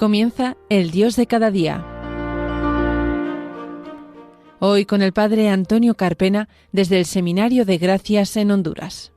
comienza El Dios de cada día. Hoy con el Padre Antonio Carpena desde el Seminario de Gracias en Honduras.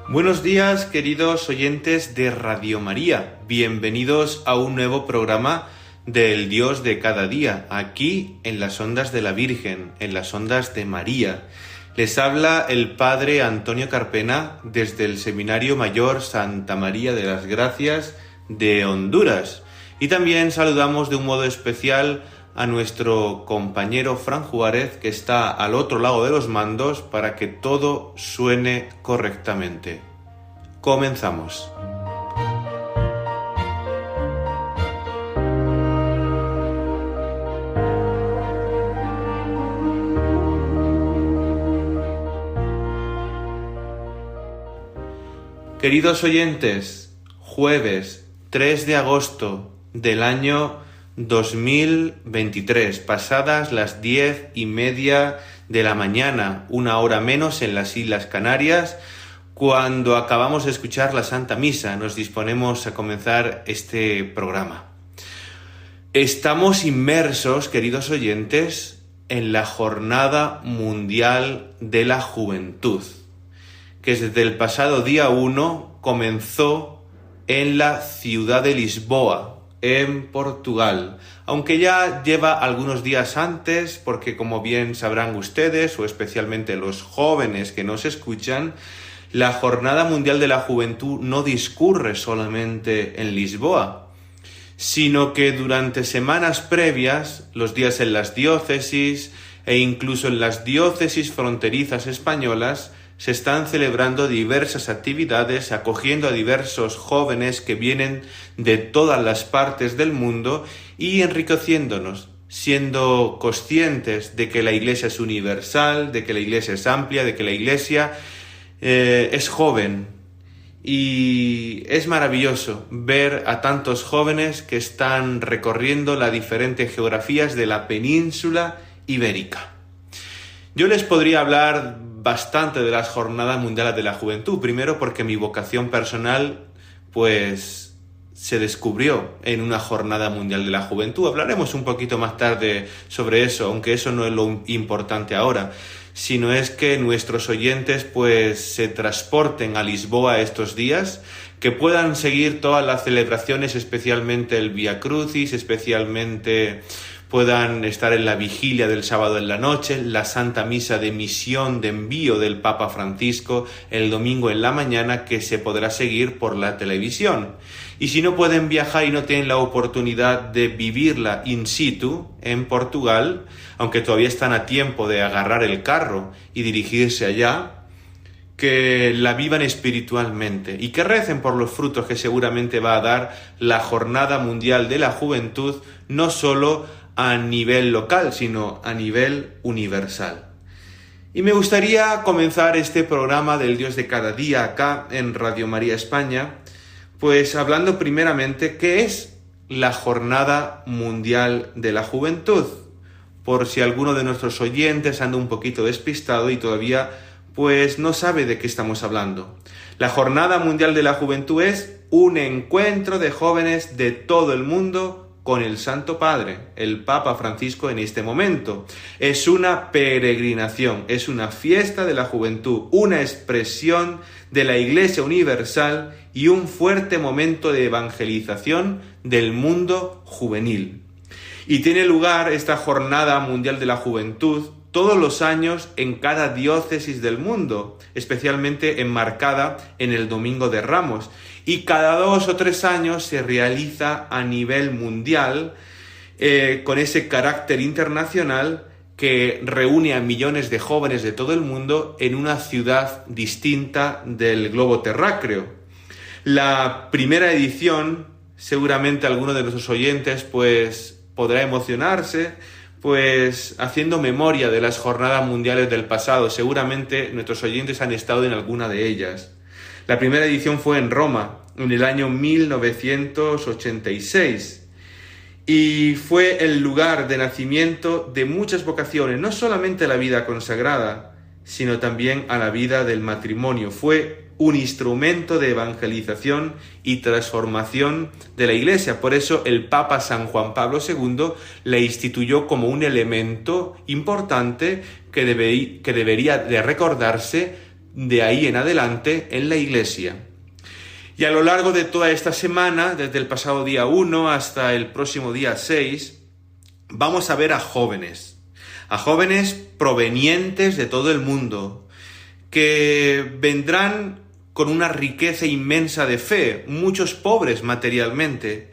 Buenos días, queridos oyentes de Radio María. Bienvenidos a un nuevo programa del Dios de cada día, aquí en las ondas de la Virgen, en las ondas de María. Les habla el Padre Antonio Carpena desde el Seminario Mayor Santa María de las Gracias de Honduras. Y también saludamos de un modo especial a nuestro compañero Fran Juárez, que está al otro lado de los mandos para que todo suene correctamente. Comenzamos. Queridos oyentes, jueves 3 de agosto del año 2023, pasadas las 10:30 de la mañana, una hora menos en las Islas Canarias, cuando acabamos de escuchar la Santa Misa, nos disponemos a comenzar este programa. Estamos inmersos, queridos oyentes, en la Jornada Mundial de la Juventud, que desde el pasado día 1 comenzó en la ciudad de Lisboa, en Portugal, aunque ya lleva algunos días antes, porque como bien sabrán ustedes, o especialmente los jóvenes que nos escuchan, la Jornada Mundial de la Juventud no discurre solamente en Lisboa, sino que durante semanas previas, los días en las diócesis e incluso en las diócesis fronterizas españolas, se están celebrando diversas actividades, acogiendo a diversos jóvenes que vienen de todas las partes del mundo y enriqueciéndonos, siendo conscientes de que la Iglesia es universal, de que la Iglesia es amplia, de que la Iglesia es joven. Y es maravilloso ver a tantos jóvenes que están recorriendo las diferentes geografías de la península ibérica. Yo les podría hablar bastante de las Jornadas Mundiales de la Juventud, primero porque mi vocación personal pues se descubrió en una Jornada Mundial de la Juventud. Hablaremos un poquito más tarde sobre eso, aunque eso no es lo importante ahora, sino es que nuestros oyentes pues se transporten a Lisboa estos días, que puedan seguir todas las celebraciones, especialmente el Vía Crucis, especialmente puedan estar en la vigilia del sábado en la noche, la Santa Misa de misión, de envío del Papa Francisco el domingo en la mañana, que se podrá seguir por la televisión. Y si no pueden viajar y no tienen la oportunidad de vivirla in situ en Portugal, aunque todavía están a tiempo de agarrar el carro y dirigirse allá, que la vivan espiritualmente y que recen por los frutos que seguramente va a dar la Jornada Mundial de la Juventud, no solo a nivel local, sino a nivel universal. Y me gustaría comenzar este programa del Dios de cada día acá en Radio María España, pues hablando primeramente qué es la Jornada Mundial de la Juventud, por si alguno de nuestros oyentes anda un poquito despistado y todavía pues no sabe de qué estamos hablando. La Jornada Mundial de la Juventud es un encuentro de jóvenes de todo el mundo con el Santo Padre, el Papa Francisco en este momento. Es una peregrinación, es una fiesta de la juventud, una expresión de la Iglesia universal y un fuerte momento de evangelización del mundo juvenil. Y tiene lugar esta Jornada Mundial de la Juventud todos los años en cada diócesis del mundo, especialmente enmarcada en el Domingo de Ramos. Y cada 2 o 3 años se realiza a nivel mundial, con ese carácter internacional que reúne a millones de jóvenes de todo el mundo en una ciudad distinta del globo terráqueo. La primera edición, seguramente alguno de nuestros oyentes pues podrá emocionarse, pues haciendo memoria de las jornadas mundiales del pasado. Seguramente nuestros oyentes han estado en alguna de ellas. La primera edición fue en Roma, en el año 1986. y fue el lugar de nacimiento de muchas vocaciones, no solamente a la vida consagrada, sino también a la vida del matrimonio. Fue un instrumento de evangelización y transformación de la Iglesia. Por eso el Papa San Juan Pablo II la instituyó como un elemento importante que debería de recordarse de ahí en adelante en la Iglesia. Y a lo largo de toda esta semana, desde el pasado día 1 hasta el próximo día 6, vamos a ver a jóvenes provenientes de todo el mundo, que vendrán con una riqueza inmensa de fe, muchos pobres materialmente,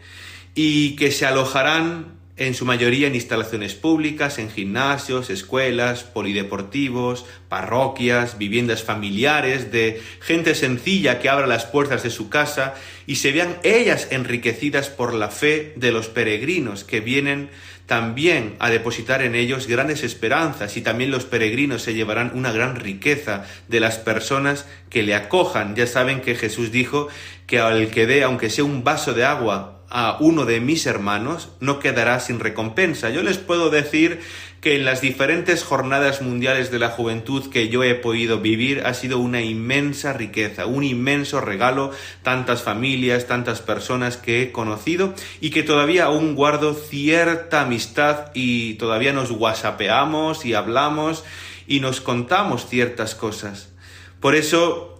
y que se alojarán en su mayoría en instalaciones públicas, en gimnasios, escuelas, polideportivos, parroquias, viviendas familiares, de gente sencilla que abra las puertas de su casa y se vean ellas enriquecidas por la fe de los peregrinos que vienen también a depositar en ellos grandes esperanzas, y también los peregrinos se llevarán una gran riqueza de las personas que le acojan. Ya saben que Jesús dijo que al que dé, aunque sea un vaso de agua, a uno de mis hermanos, no quedará sin recompensa. Yo les puedo decir que en las diferentes jornadas mundiales de la juventud que yo he podido vivir ha sido una inmensa riqueza, un inmenso regalo, tantas familias, tantas personas que he conocido y que todavía aún guardo cierta amistad, y todavía nos whatsappeamos y hablamos y nos contamos ciertas cosas. Por eso,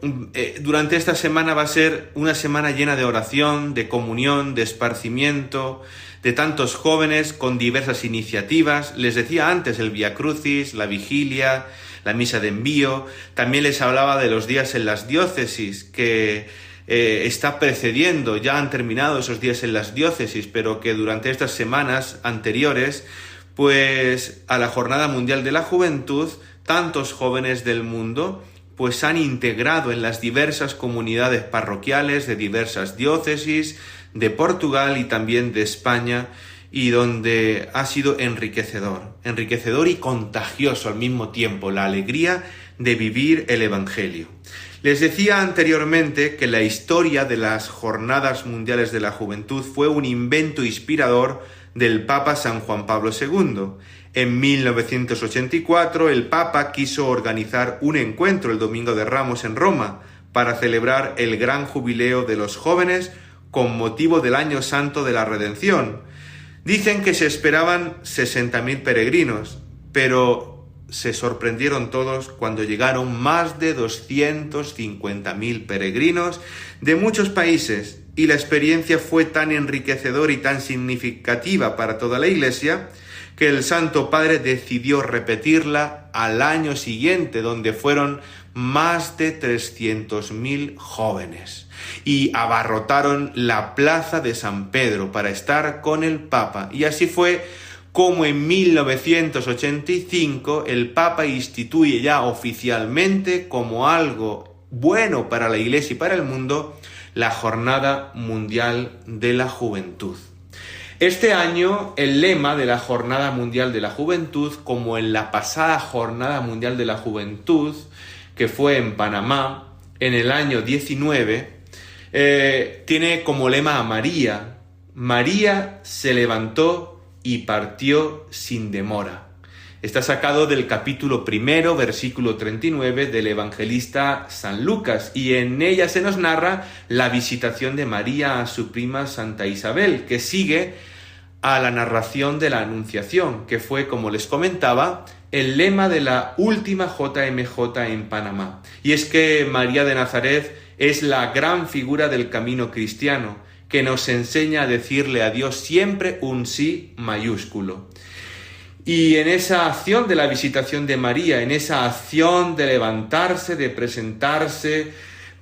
durante esta semana va a ser una semana llena de oración, de comunión, de esparcimiento, de tantos jóvenes con diversas iniciativas. Les decía antes el Vía Crucis, la vigilia, la misa de envío. También les hablaba de los días en las diócesis, que está precediendo, ya han terminado esos días en las diócesis, pero que durante estas semanas anteriores, pues a la Jornada Mundial de la Juventud, tantos jóvenes del mundo pues han integrado en las diversas comunidades parroquiales de diversas diócesis, de Portugal y también de España, y donde ha sido enriquecedor y contagioso al mismo tiempo, la alegría de vivir el Evangelio. Les decía anteriormente que la historia de las Jornadas Mundiales de la Juventud fue un invento inspirador del Papa San Juan Pablo II. En 1984, el Papa quiso organizar un encuentro el Domingo de Ramos en Roma para celebrar el gran jubileo de los jóvenes con motivo del Año Santo de la Redención. Dicen que se esperaban 60.000 peregrinos, pero se sorprendieron todos cuando llegaron más de 250.000 peregrinos de muchos países, y la experiencia fue tan enriquecedora y tan significativa para toda la Iglesia que el Santo Padre decidió repetirla al año siguiente, donde fueron más de 300.000 jóvenes y abarrotaron la plaza de San Pedro para estar con el Papa. Y así fue como en 1985 el Papa instituye ya oficialmente, como algo bueno para la Iglesia y para el mundo, la Jornada Mundial de la Juventud. Este año el lema de la Jornada Mundial de la Juventud, como en la pasada Jornada Mundial de la Juventud, que fue en Panamá en el año 19, tiene como lema a María. María se levantó y partió sin demora. Está sacado del capítulo 1, versículo 39 del evangelista San Lucas, y en ella se nos narra la visitación de María a su prima Santa Isabel, que sigue a la narración de la Anunciación, que fue, como les comentaba, el lema de la última JMJ en Panamá. Y es que María de Nazaret es la gran figura del camino cristiano, que nos enseña a decirle a Dios siempre un sí mayúsculo. Y en esa acción de la visitación de María, en esa acción de levantarse, de presentarse,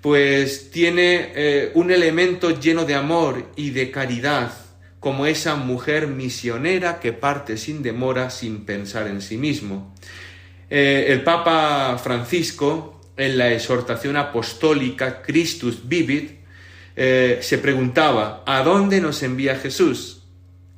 pues tiene un elemento lleno de amor y de caridad, como esa mujer misionera que parte sin demora, sin pensar en sí mismo. El Papa Francisco, en la exhortación apostólica Christus Vivit, se preguntaba: ¿a dónde nos envía Jesús?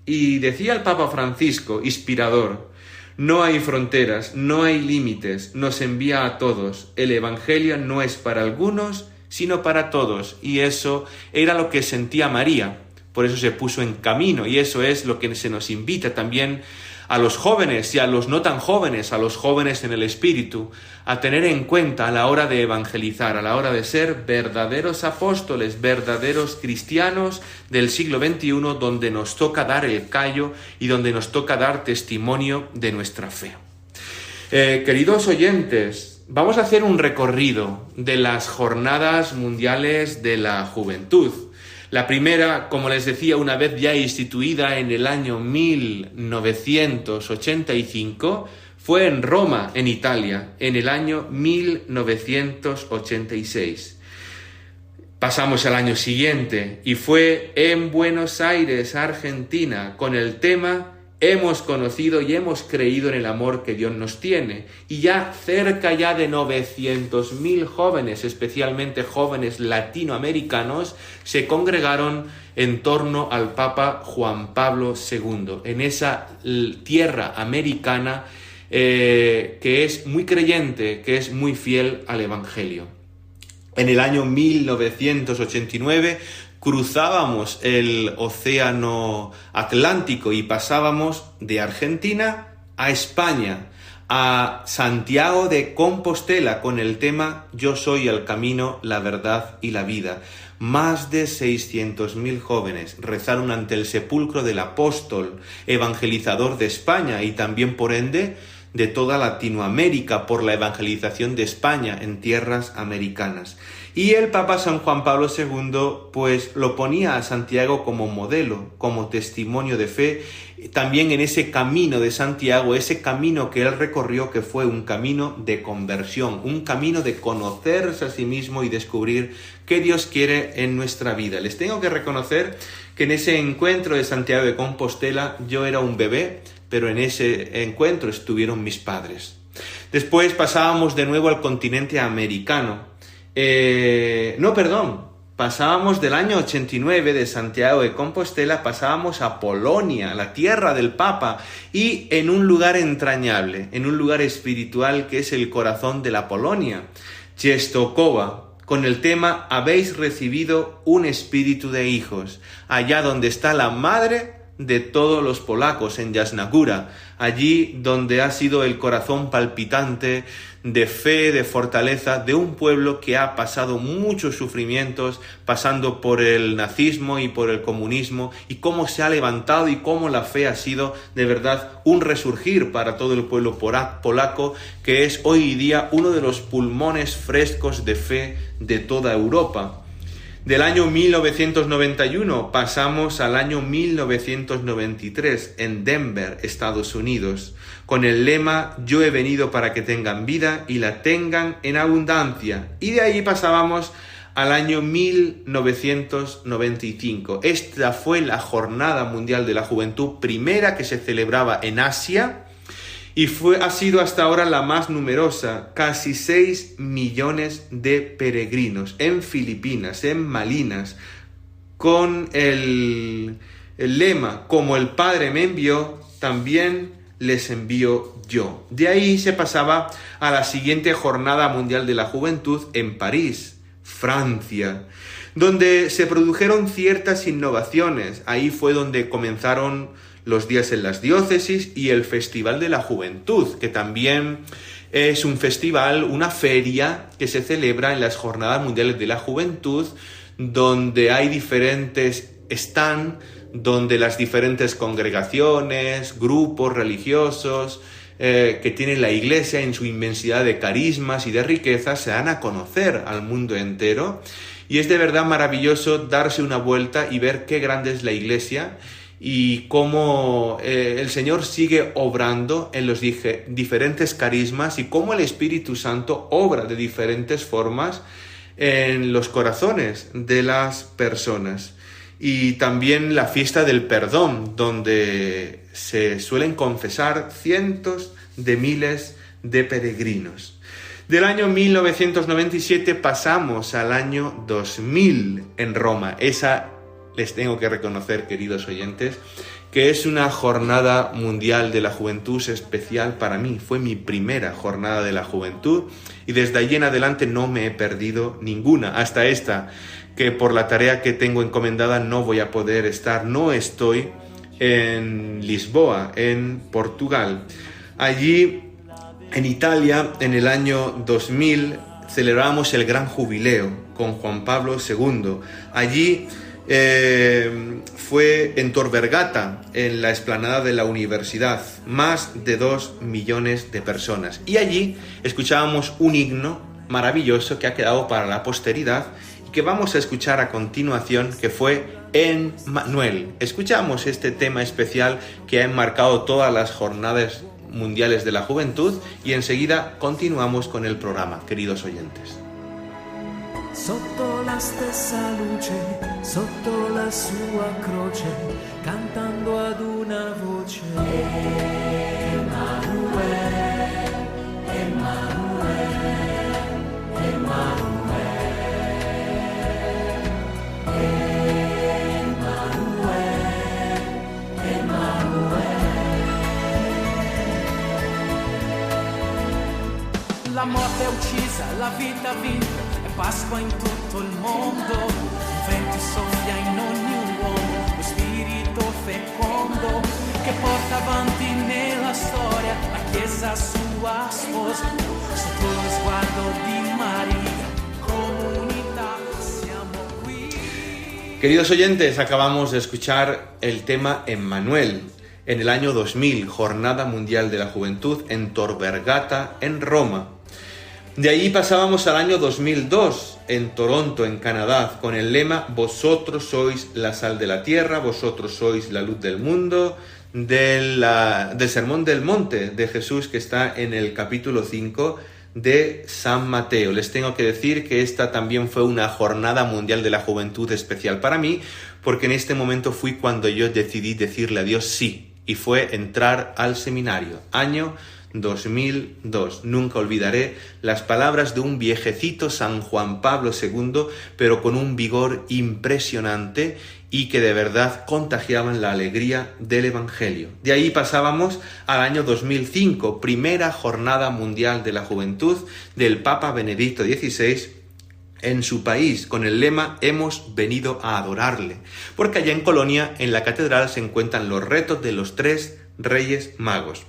Y decía el Papa Francisco, inspirador: no hay fronteras, no hay límites, nos envía a todos. El Evangelio no es para algunos, sino para todos. Y eso era lo que sentía María. por eso se puso en camino, y eso es lo que se nos invita también a los jóvenes y a los no tan jóvenes, a los jóvenes en el espíritu, a tener en cuenta a la hora de evangelizar, a la hora de ser verdaderos apóstoles, verdaderos cristianos del siglo XXI, donde nos toca dar el callo y donde nos toca dar testimonio de nuestra fe. Queridos oyentes, vamos a hacer un recorrido de las Jornadas Mundiales de la Juventud. La primera, como les decía, una vez ya instituida en el año 1985, fue en Roma, en Italia, en el año 1986. Pasamos al año siguiente y fue en Buenos Aires, Argentina, con el tema Hemos conocido y hemos creído en el amor que Dios nos tiene. Y ya cerca ya de 900.000 jóvenes, especialmente jóvenes latinoamericanos, se congregaron en torno al Papa Juan Pablo II, en esa tierra americana que es muy creyente, que es muy fiel al Evangelio. En el año 1989 cruzábamos el océano Atlántico y pasábamos de Argentina a España, a Santiago de Compostela, con el tema Yo soy el camino, la verdad y la vida. Más de 600.000 jóvenes rezaron ante el sepulcro del apóstol evangelizador de España y también, por ende, de toda Latinoamérica, por la evangelización de España en tierras americanas. Y el Papa San Juan Pablo II pues lo ponía a Santiago como modelo, como testimonio de fe, también en ese camino de Santiago, ese camino que él recorrió, que fue un camino de conversión, un camino de conocerse a sí mismo y descubrir qué Dios quiere en nuestra vida. Les tengo que reconocer que en ese encuentro de Santiago de Compostela yo era un bebé, pero en ese encuentro estuvieron mis padres. Después pasábamos de nuevo al continente americano. Pasábamos del año 89 de Santiago de Compostela, pasábamos a Polonia, la tierra del Papa, y en un lugar entrañable, en un lugar espiritual que es el corazón de la Polonia, Częstochowa, con el tema Habéis recibido un espíritu de hijos, allá donde está la madre de todos los polacos, en Jasna Góra, allí donde ha sido el corazón palpitante de fe, de fortaleza, de un pueblo que ha pasado muchos sufrimientos, pasando por el nazismo y por el comunismo, y cómo se ha levantado y cómo la fe ha sido de verdad un resurgir para todo el pueblo polaco, que es hoy día uno de los pulmones frescos de fe de toda Europa. Del año 1991 pasamos al año 1993 en Denver, Estados Unidos, con el lema Yo he venido para que tengan vida y la tengan en abundancia. Y de ahí pasábamos al año 1995. Esta fue la Jornada Mundial de la Juventud primera que se celebraba en Asia, y ha sido hasta ahora la más numerosa, casi 6 millones de peregrinos en Filipinas, en Malinas, con el lema, como el Padre me envió, también les envío yo. De ahí se pasaba a la siguiente Jornada Mundial de la Juventud en París, Francia, donde se produjeron ciertas innovaciones. Ahí fue donde comenzaron los días en las diócesis y el Festival de la Juventud, que también es un festival, una feria que se celebra en las Jornadas Mundiales de la Juventud, donde hay diferentes stands, donde las diferentes congregaciones, grupos religiosos que tiene la Iglesia en su inmensidad de carismas y de riquezas se dan a conocer al mundo entero. Y es de verdad maravilloso darse una vuelta y ver qué grande es la Iglesia y cómo el Señor sigue obrando en los diferentes carismas y cómo el Espíritu Santo obra de diferentes formas en los corazones de las personas. Y también la fiesta del perdón, donde se suelen confesar cientos de miles de peregrinos. Del año 1997 pasamos al año 2000 en Roma. Esa les tengo que reconocer, queridos oyentes, que es una jornada mundial de la juventud especial para mí. Fue mi primera jornada de la juventud y desde allí en adelante no me he perdido ninguna, hasta esta que por la tarea que tengo encomendada no voy a poder estar, no estoy en Lisboa, en Portugal. Allí, en Italia, en el año 2000, celebramos el gran jubileo con Juan Pablo II. Allí fue en Tor Vergata, en la explanada de la universidad, más de 2 millones de personas. Y allí escuchábamos un himno maravilloso que ha quedado para la posteridad y que vamos a escuchar a continuación, que fue Emmanuel. Escuchamos este tema especial que ha enmarcado todas las jornadas mundiales de la juventud y enseguida continuamos con el programa, queridos oyentes. Sotto la stessa luce, sotto la sua croce, cantando ad una voce. Emanuele, Emanuele, Emanuele, Emanuele, Emanuele. La morte è uccisa, la vita vinta. Pasqua in tutto il mondo, il vento soffia in ogni uomo, lo spirito fecondo che porta avanti nella storia la Chiesa sua sposa, sotto lo sguardo di Maria, comunità siamo qui. Queridos oyentes, acabamos de escuchar el tema Emmanuel en el año 2000, Jornada Mundial de la Juventud en Tor Vergata, en Roma. De ahí pasábamos al año 2002, en Toronto, en Canadá, con el lema Vosotros sois la sal de la tierra, vosotros sois la luz del mundo, del Sermón del Monte de Jesús, que está en el capítulo 5 de San Mateo. Les tengo que decir que esta también fue una jornada mundial de la juventud especial para mí, porque en este momento fui cuando yo decidí decirle a Dios sí, y fue entrar al seminario, año 2002. Nunca olvidaré las palabras de un viejecito San Juan Pablo II, pero con un vigor impresionante y que de verdad contagiaban la alegría del Evangelio. De ahí pasábamos al año 2005, primera jornada mundial de la juventud del Papa Benedicto XVI en su país, con el lema Hemos venido a adorarle, porque allá en Colonia, en la catedral, se encuentran los retos de los 3 Reyes Magos.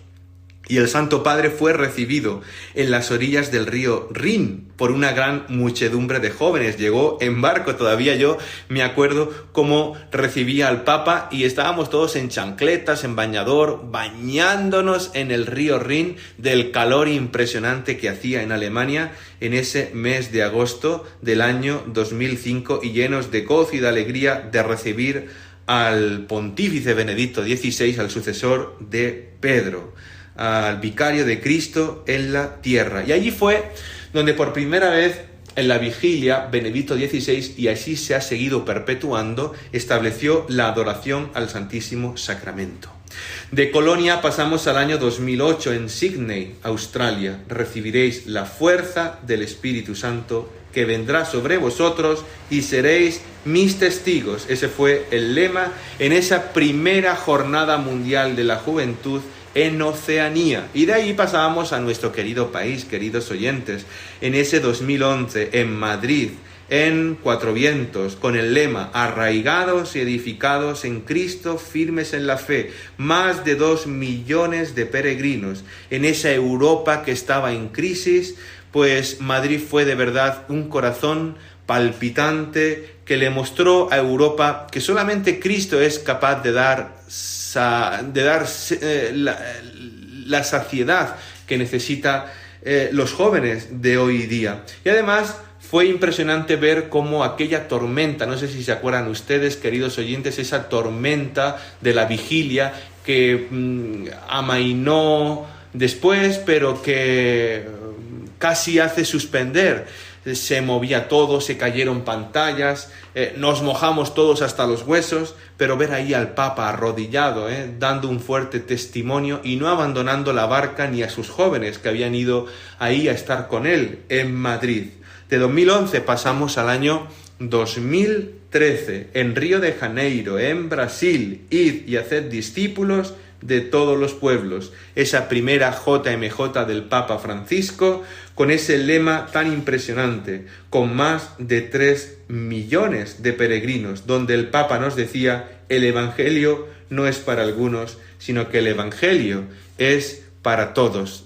Y el Santo Padre fue recibido en las orillas del río Rin por una gran muchedumbre de jóvenes. Llegó en barco, todavía yo me acuerdo cómo recibía al Papa y estábamos todos en chancletas, en bañador, bañándonos en el río Rin del calor impresionante que hacía en Alemania en ese mes de agosto del año 2005 y llenos de gozo y de alegría de recibir al pontífice Benedicto XVI, al sucesor de Pedro, al vicario de Cristo en la tierra. Y allí fue donde por primera vez en la vigilia Benedicto XVI, y así se ha seguido perpetuando, estableció la adoración al Santísimo Sacramento. De Colonia pasamos al año 2008 en Sydney, Australia. Recibiréis la fuerza del Espíritu Santo que vendrá sobre vosotros y seréis mis testigos. Ese fue el lema en esa primera jornada mundial de la juventud en Oceanía. Y de ahí pasábamos a nuestro querido país, queridos oyentes, en ese 2011 en Madrid, en Cuatro Vientos, con el lema Arraigados y edificados en Cristo, firmes en la fe. Más de 2 millones de peregrinos en esa Europa que estaba en crisis. Pues Madrid fue de verdad un corazón palpitante que le mostró a Europa que solamente Cristo es capaz de dar la saciedad que necesitan los jóvenes de hoy día. Y además fue impresionante ver cómo aquella tormenta, no sé si se acuerdan ustedes, queridos oyentes, esa tormenta de la vigilia que amainó después, pero que casi hace suspender. Se movía todo, se cayeron pantallas, nos mojamos todos hasta los huesos, pero ver ahí al Papa arrodillado, dando un fuerte testimonio y no abandonando la barca ni a sus jóvenes que habían ido ahí a estar con él en Madrid. De 2011 pasamos al año 2013, en Río de Janeiro, en Brasil. Id y haced discípulos de todos los pueblos. Esa primera JMJ del Papa Francisco, con ese lema tan impresionante, con más de 3 millones de peregrinos, donde el Papa nos decía: el Evangelio no es para algunos, sino que el Evangelio es para todos.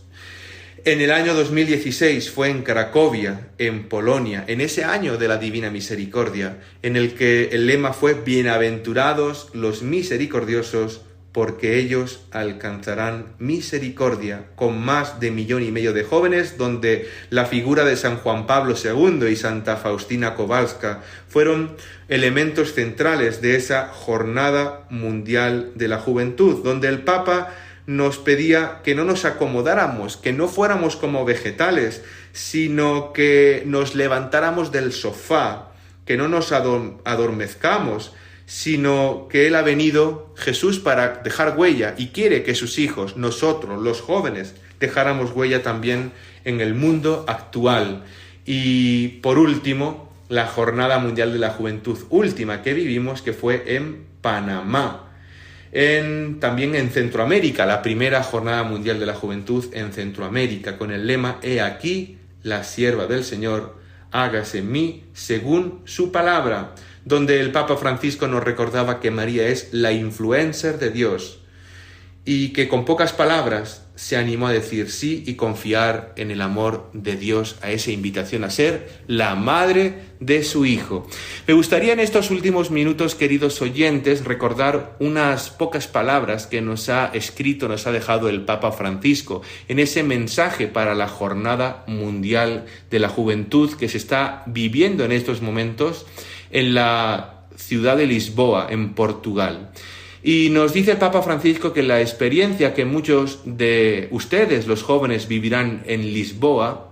En el año 2016 fue en Cracovia, en Polonia, en ese año de la Divina Misericordia, en el que el lema fue: bienaventurados los misericordiosos, porque ellos alcanzarán misericordia, con más de 1,5 millones de jóvenes, donde la figura de San Juan Pablo II y Santa Faustina Kowalska fueron elementos centrales de esa Jornada Mundial de la Juventud, donde el Papa nos pedía que no nos acomodáramos, que no fuéramos como vegetales, sino que nos levantáramos del sofá, que no nos adormezcamos, sino que Él ha venido, Jesús, para dejar huella, y quiere que sus hijos, nosotros, los jóvenes, dejáramos huella también en el mundo actual. Y por último, la Jornada Mundial de la Juventud última que vivimos, que fue en Panamá. También en Centroamérica, la primera Jornada Mundial de la Juventud en Centroamérica, con el lema: He aquí la sierva del Señor, hágase en mí según su palabra, donde el Papa Francisco nos recordaba que María es la influencer de Dios y que con pocas palabras se animó a decir sí y confiar en el amor de Dios, a esa invitación a ser la madre de su Hijo. Me gustaría en estos últimos minutos, queridos oyentes, recordar unas pocas palabras que nos ha dejado el Papa Francisco en ese mensaje para la Jornada Mundial de la Juventud que se está viviendo en estos momentos en la ciudad de Lisboa, en Portugal. Y nos dice el Papa Francisco que la experiencia que muchos de ustedes, los jóvenes, vivirán en Lisboa,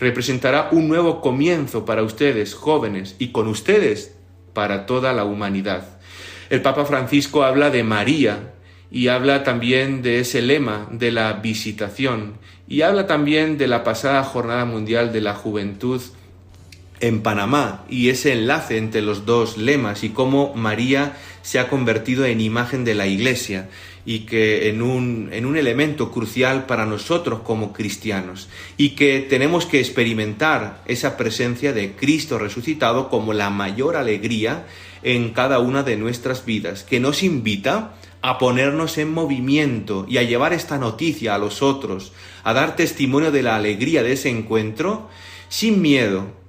representará un nuevo comienzo para ustedes, jóvenes, y con ustedes para toda la humanidad. El Papa Francisco habla de María y habla también de ese lema de la visitación, y habla también de la pasada Jornada Mundial de la Juventud en Panamá, y ese enlace entre los dos lemas, y cómo María se ha convertido en imagen de la Iglesia, y que en un elemento crucial para nosotros como cristianos, y que tenemos que experimentar esa presencia de Cristo resucitado como la mayor alegría en cada una de nuestras vidas, que nos invita a ponernos en movimiento y a llevar esta noticia a los otros, a dar testimonio de la alegría de ese encuentro sin miedo,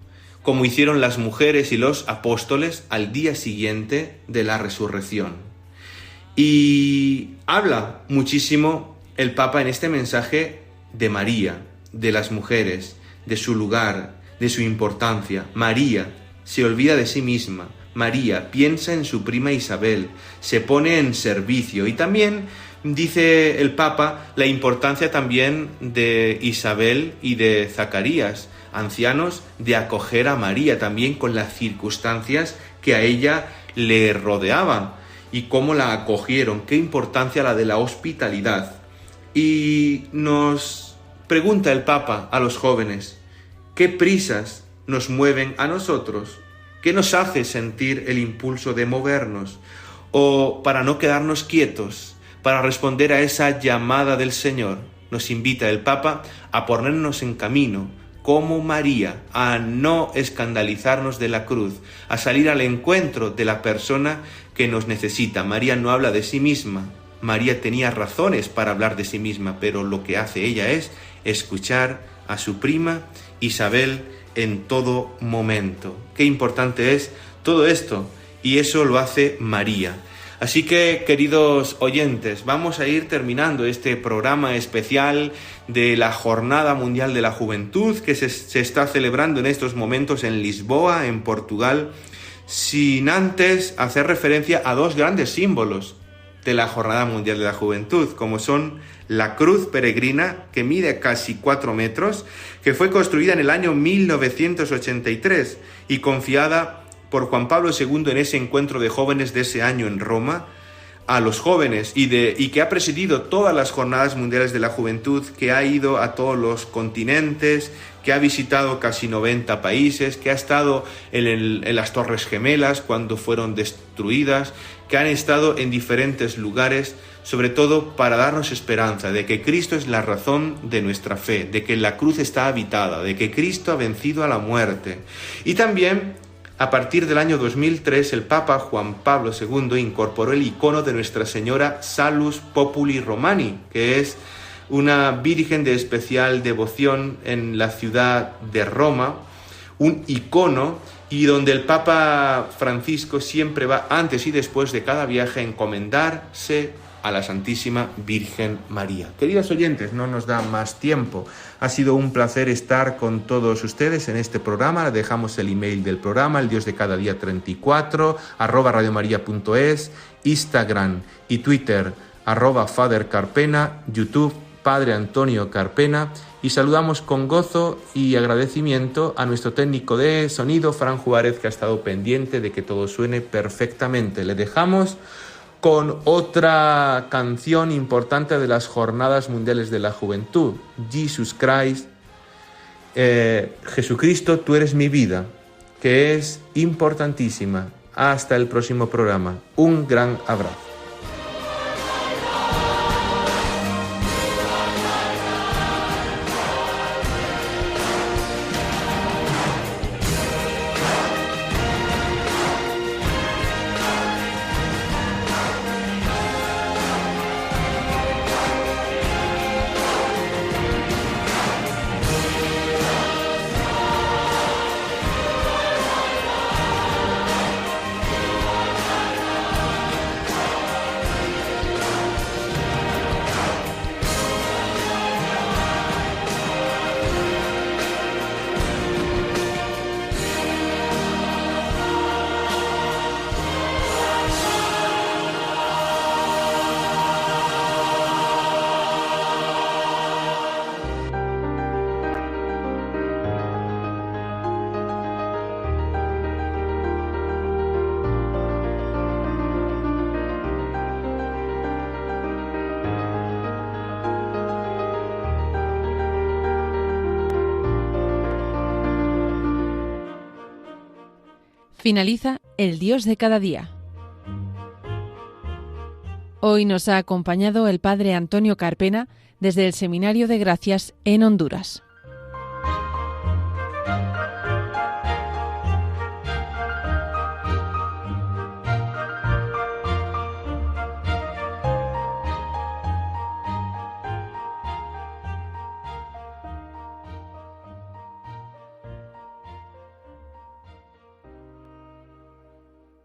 como hicieron las mujeres y los apóstoles al día siguiente de la resurrección. Y habla muchísimo el Papa en este mensaje de María, de las mujeres, de su lugar, de su importancia. María se olvida de sí misma. María piensa en su prima Isabel, se pone en servicio. Y también dice el Papa la importancia también de Isabel y de Zacarías, ancianos, de acoger a María también con las circunstancias que a ella le rodeaban y cómo la acogieron, qué importancia la de la hospitalidad. Y nos pregunta el Papa a los jóvenes: ¿qué prisas nos mueven a nosotros? ¿Qué nos hace sentir el impulso de movernos? O para no quedarnos quietos, para responder a esa llamada del Señor, nos invita el Papa a ponernos en camino, como María, a no escandalizarnos de la cruz, a salir al encuentro de la persona que nos necesita. María no habla de sí misma. María tenía razones para hablar de sí misma, pero lo que hace ella es escuchar a su prima Isabel en todo momento. Qué importante es todo esto, y eso lo hace María. Así que, queridos oyentes, vamos a ir terminando este programa especial de la Jornada Mundial de la Juventud que se está celebrando en estos momentos en Lisboa, en Portugal, sin antes hacer referencia a dos grandes símbolos de la Jornada Mundial de la Juventud, como son la cruz peregrina, que mide casi 4 metros, que fue construida en el año 1983 y confiada por Juan Pablo II en ese encuentro de jóvenes de ese año en Roma, a los jóvenes, y que ha presidido todas las Jornadas Mundiales de la Juventud, que ha ido a todos los continentes, que ha visitado casi 90 países, que ha estado en las Torres Gemelas cuando fueron destruidas, que han estado en diferentes lugares sobre todo para darnos esperanza de que Cristo es la razón de nuestra fe, de que la cruz está habitada, de que Cristo ha vencido a la muerte. Y también, a partir del año 2003, el Papa Juan Pablo II incorporó el icono de Nuestra Señora Salus Populi Romani, que es una virgen de especial devoción en la ciudad de Roma, un icono, y donde el Papa Francisco siempre va, antes y después de cada viaje, a encomendarse a la Santísima Virgen María. Queridos oyentes, no nos da más tiempo. Ha sido un placer estar con todos ustedes en este programa. Les dejamos el email del programa, el Dios de cada día 34, @radiomaria.es, Instagram y Twitter, @Father Carpena, YouTube, Padre Antonio Carpena, y saludamos con gozo y agradecimiento a nuestro técnico de sonido, Fran Juárez, que ha estado pendiente de que todo suene perfectamente. Le dejamos con otra canción importante de las Jornadas Mundiales de la Juventud, Jesus Christ, Jesucristo, tú eres mi vida, que es importantísima. Hasta el próximo programa. Un gran abrazo. Finaliza el Dios de cada día. Hoy nos ha acompañado el Padre Antonio Carpena desde el Seminario de Gracias en Honduras.